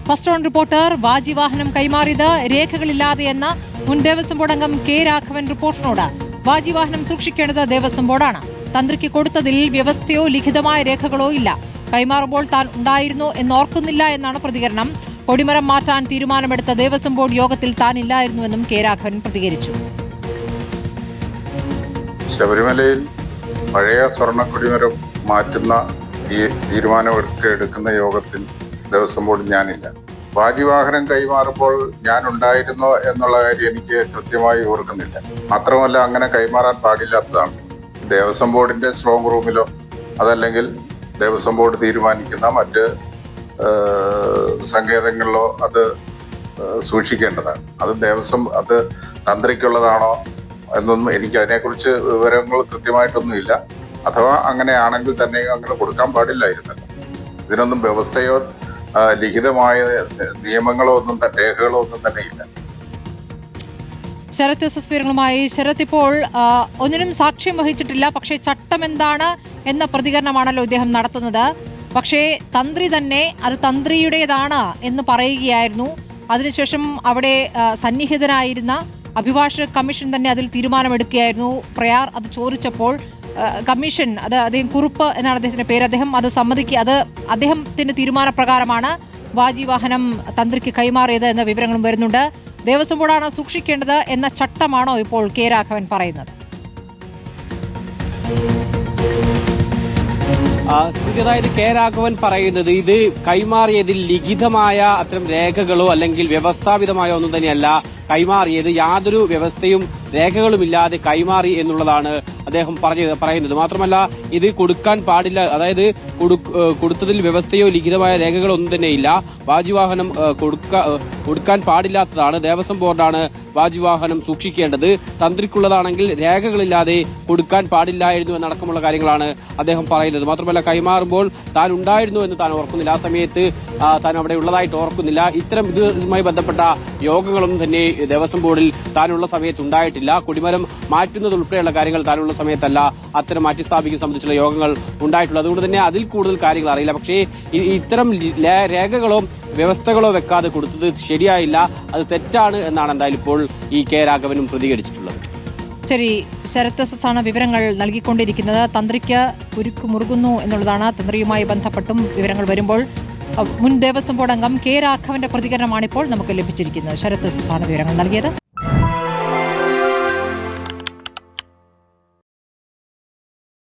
First on reporter വാജി വാഹനം കൈമാറിയത് രേഖകളില്ലാതെയെന്ന മുൻ ദേവസ്വം ബോർഡ് അംഗം കെ രാഘവൻ റിപ്പോർട്ടറിനോട് വാജി വാഹനം സൂക്ഷിക്കേണ്ടത് ദേവസ്വം ബോർഡാണ്. തന്ത്രിക്ക് കൊടുത്തതിൽ വ്യവസ്ഥയോ ലിഖിതമായ രേഖകളോ ഇല്ല. കൈമാറുമ്പോൾ താൻ ഉണ്ടായിരുന്നോ എന്നോർക്കുന്നില്ല എന്നാണ് പ്രതികരണം. കൊടിമരം മാറ്റാൻ തീരുമാനമെടുത്ത ദേവസ്വം ബോർഡ് യോഗത്തിൽ താൻ ഇല്ലായിരുന്നുവെന്നും കെ രാഘവൻ പ്രതികരിച്ചു. ശബരിമലയിൽ പഴയ സ്വർണ്ണ കൊടിമരം മാറ്റുന്ന തീരുമാനമെടുക്കുന്ന യോഗത്തിൽ ദേവസ്വം ബോർഡ് ഞാനില്ല. വാജിവാഹനം കൈമാറുമ്പോൾ ഞാൻ ഉണ്ടായിരുന്നോ എന്നുള്ള കാര്യം എനിക്ക് കൃത്യമായി ഓർക്കുന്നില്ല. മാത്രമല്ല, അങ്ങനെ കൈമാറാൻ പാടില്ലാത്തതാണ്. ദേവസ്വം ബോർഡിന്റെ സ്ട്രോങ് റൂമിലോ അതല്ലെങ്കിൽ ദേവസ്വം ബോർഡ് തീരുമാനിക്കുന്ന മറ്റ് സങ്കേതങ്ങളിലോ അത് സൂക്ഷിക്കേണ്ടതാണ്. അത് തന്ത്രിക്കുള്ളതാണോ എന്നൊന്നും എനിക്ക് അതിനെക്കുറിച്ച് വിവരങ്ങൾ കൃത്യമായിട്ടൊന്നുമില്ല. അഥവാ അങ്ങനെയാണെങ്കിൽ തന്നെ അങ്ങനെ കൊടുക്കാൻ പാടില്ലായിരുന്നല്ലോ. ഇതിനൊന്നും വ്യവസ്ഥയോ ലിഖിതമായ നിയമങ്ങളോ ഒന്നും രേഖകളോ ഒന്നും തന്നെ ഇല്ല. ശരത് വിവരങ്ങളുമായി. ശരത്, ഇപ്പോൾ ഒന്നിനും സാക്ഷ്യം വഹിച്ചിട്ടില്ല, പക്ഷേ ചട്ടം എന്താണ് എന്ന പ്രതികരണമാണല്ലോ ഇദ്ദേഹം നടത്തുന്നത്. പക്ഷേ തന്ത്രി തന്നെ അത് തന്ത്രിയുടേതാണ് എന്ന് പറയുകയായിരുന്നു. അതിനുശേഷം അവിടെ സന്നിഹിതനായിരുന്ന അഭിഭാഷക കമ്മീഷൻ തന്നെ അതിൽ തീരുമാനമെടുക്കുകയായിരുന്നു. പ്രയാർ അത് ചോദിച്ചപ്പോൾ കമ്മീഷൻ, അത് അദ്ദേഹം കുറുപ്പ് എന്നാണ് അദ്ദേഹത്തിന്റെ പേര്, അദ്ദേഹം അത് സമ്മതിക്കുക, അത് അദ്ദേഹത്തിന്റെ തീരുമാനപ്രകാരമാണ് വാജി വാഹനം തന്ത്രിക്ക് കൈമാറിയത് എന്ന വിവരങ്ങളും വരുന്നുണ്ട്. ദേവസ്വം ബോർഡാണ് സൂക്ഷിക്കേണ്ടത് എന്ന ചട്ടമാണോ ഇപ്പോൾ കെ രാഘവൻ പറയുന്നത്? അതായത് കെ രാഘവൻ പറയുന്നത് ഇത് കൈമാറിയതിൽ ലിഖിതമായ അത്തരം രേഖകളോ അല്ലെങ്കിൽ വ്യവസ്ഥാപിതമായോ ഒന്നും തന്നെയല്ല കൈമാറിയത്. യാതൊരു വ്യവസ്ഥയും രേഖകളുമില്ലാതെ കൈമാറി എന്നുള്ളതാണ് അദ്ദേഹം പറയുന്നത്. മാത്രമല്ല, ഇത് കൊടുക്കാൻ പാടില്ല, അതായത് കൊടുത്തതിൽ വ്യവസ്ഥയോ ലിഖിതമായ രേഖകളോ ഒന്നും തന്നെയില്ല. വാജിവാഹനം കൊടുക്കാൻ പാടില്ലാത്തതാണ്. ദേവസ്വം ബോർഡാണ് വാജിവാഹനം സൂക്ഷിക്കേണ്ടത്. തന്ത്രിക്കുള്ളതാണെങ്കിൽ രേഖകളില്ലാതെ കൊടുക്കാൻ പാടില്ലായിരുന്നു എന്നടക്കമുള്ള കാര്യങ്ങളാണ് അദ്ദേഹം പറയുന്നത്. മാത്രമല്ല, കൈമാറുമ്പോൾ താൻ ഉണ്ടായിരുന്നു എന്ന് താൻ ഓർക്കുന്നില്ല. ആ സമയത്ത് താൻ അവിടെ ഉള്ളതായിട്ട് ഓർക്കുന്നില്ല. ഇത്തരം ഇതുമായി ബന്ധപ്പെട്ട യോഗങ്ങളൊന്നും തന്നെ ദേവസ്വം ബോർഡിൽ താനുള്ള സമയത്ത് ഉണ്ടായിട്ടില്ല. കൊടിമരം മാറ്റുന്നത് ഉൾപ്പെടെയുള്ള കാര്യങ്ങൾ താനുള്ള സമയത്തല്ല അത്തരം മാറ്റിസ്ഥാപിക്കുന്ന സംബന്ധിച്ചുള്ള യോഗങ്ങൾ ഉണ്ടായിട്ടുള്ളത്. അതുകൊണ്ട് തന്നെ അതിൽ കൂടുതൽ കാര്യങ്ങൾ അറിയില്ല. പക്ഷേ ഇത്തരം രേഖകളോ വ്യവസ്ഥകളോ വെക്കാതെ കൊടുത്തത് ശരിയായില്ല, അത് തെറ്റാണ് എന്നാണ് എന്തായാലും ഇപ്പോൾ ഈ കെ രാഘവനും പ്രതികരിച്ചിട്ടുള്ളത്. ശരി, ശരത് ആണ് വിവരങ്ങൾ നൽകിക്കൊണ്ടിരിക്കുന്നത്. തന്ത്രിക്ക് ഉരുക്ക് മുറുകുന്നു എന്നുള്ളതാണ്. തന്ത്രിയുമായി ബന്ധപ്പെട്ടും വിവരങ്ങൾ വരുമ്പോൾ മുൻ ദേവസ്വം ബോർഡ് അംഗം കെ രാഘവന്റെ പ്രതികരണമാണിപ്പോൾ നമുക്ക് ലഭിച്ചിരിക്കുന്നത്. ശരത് ആണ് വിവരങ്ങൾ നൽകിയത്.